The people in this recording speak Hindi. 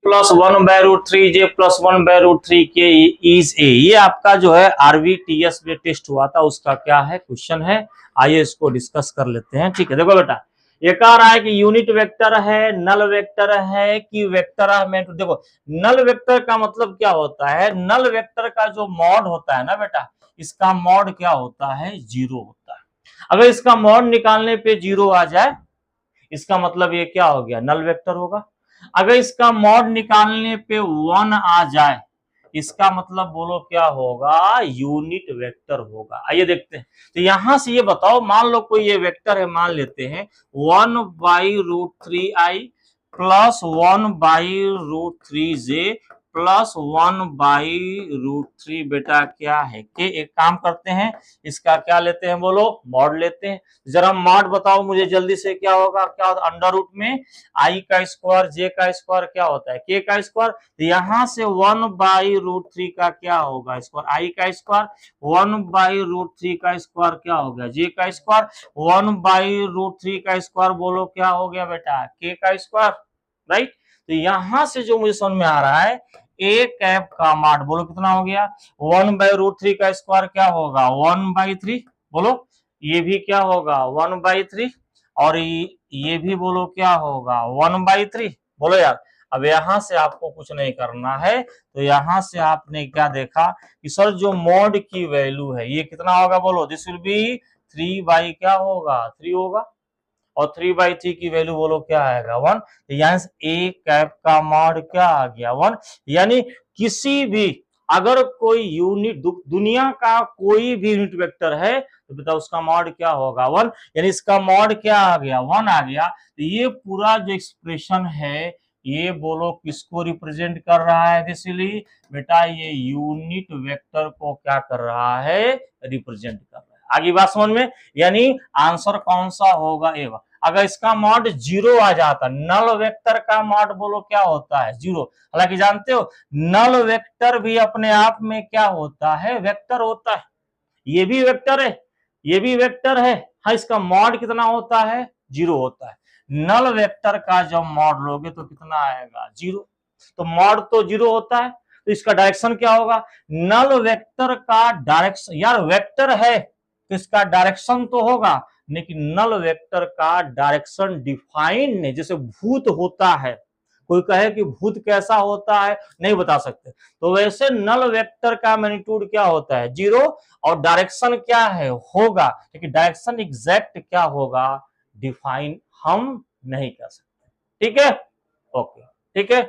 प्लस 1/√3 जे प्लस 1/√3 के इज ए, ये आपका जो है आरबीटीएस में टेस्ट हुआ था उसका क्या है क्वेश्चन है। आइए इसको डिस्कस कर लेते हैं। ठीक है, देखो बेटा ये कह रहा है कि यूनिट वेक्टर है, नल वेक्टर है कि वेक्टर है। तो देखो नल वेक्टर का मतलब क्या होता है, नल वेक्टर का जो मॉड होता है ना बेटा, इसका मॉड क्या होता है, जीरो होता है। अगर इसका मॉड निकालने पे जीरो आ जाए इसका मतलब ये क्या हो गया, नल वेक्टर होगा। अगर इसका मॉड निकालने पे 1 आ जाए इसका मतलब बोलो क्या होगा, यूनिट वेक्टर होगा। आइए देखते हैं। तो यहां से ये बताओ, मान लो कोई ये वेक्टर है, मान लेते हैं 1/√3i प्लस 1/√3j प्लस 1/√3 बेटा क्या है के। एक काम करते हैं, इसका क्या लेते हैं बोलो, मॉड लेते हैं। जरा मॉड बताओ मुझे जल्दी से, क्या होगा, क्या होता है, अंडर रूट में आई का स्क्वायर जे का स्क्वायर क्या होता है, के का स्क्वायर। तो यहां से 1/√3 का क्या होगा स्क्वायर, आई का स्क्वायर, 1/√3 का स्क्वायर क्या हो गया, जे का स्क्वायर, 1/√3 का स्क्वायर बोलो क्या हो गया बेटा, के का स्क्वायर, राइट। तो यहां से जो मुझे समझ में आ रहा है, ए कैप का मॉड बोलो कितना हो गया, 1/√3 का स्क्वायर क्या होगा 1/3 बोलो, ये भी क्या होगा 1/3 और ये भी बोलो क्या होगा 1/3 बोलो यार। अब यहां से आपको कुछ नहीं करना है, तो यहां से आपने क्या देखा कि सर जो मॉड की वैल्यू है ये कितना होगा बोलो, दिस विल बी 3 क्या होगा 3 होगा, और 3/3 की वैल्यू बोलो क्या आएगा 1। यानी ए कैप का मॉड क्या आ गया 1। यानी किसी भी अगर कोई यूनिट दुनिया का कोई भी यूनिट वेक्टर है तो बताओ उसका मॉड क्या होगा 1। यानी इसका मॉड क्या आ गया 1 आ गया। तो ये पूरा जो एक्सप्रेशन है ये बोलो किसको रिप्रेजेंट कर रहा है, इसलिए बेटा ये यूनिट वेक्टर को क्या कर रहा है, रिप्रेजेंट कर रहा है। आगे बात समझ में, यानी आंसर कौन सा होगा ए। अगर इसका मॉड जीरो आ जाता, नल वेक्टर का मॉड बोलो क्या होता है जीरो। हालांकि जानते हो नल वेक्टर भी अपने आप में क्या होता है, वेक्टर होता है। ये भी वेक्टर है, ये भी वेक्टर है। हाँ, इसका मॉड कितना होता है, जीरो होता है। नल वेक्टर का जब मॉड लोगे तो कितना आएगा, जीरो। तो मॉड तो जीरो होता है, तो इसका डायरेक्शन क्या होगा, नल वेक्टर का डायरेक्शन, यार वेक्टर है तो इसका डायरेक्शन तो होगा, लेकिन नल वेक्टर का डायरेक्शन डिफाइन नहीं। जैसे भूत होता है, कोई कहे कि भूत कैसा होता है नहीं बता सकते, तो वैसे नल वेक्टर का मैग्नीट्यूड क्या होता है जीरो, और डायरेक्शन क्या है होगा, लेकिन डायरेक्शन एग्जैक्ट क्या होगा, डिफाइन हम नहीं कर सकते। ठीक है, ओके, ठीक है।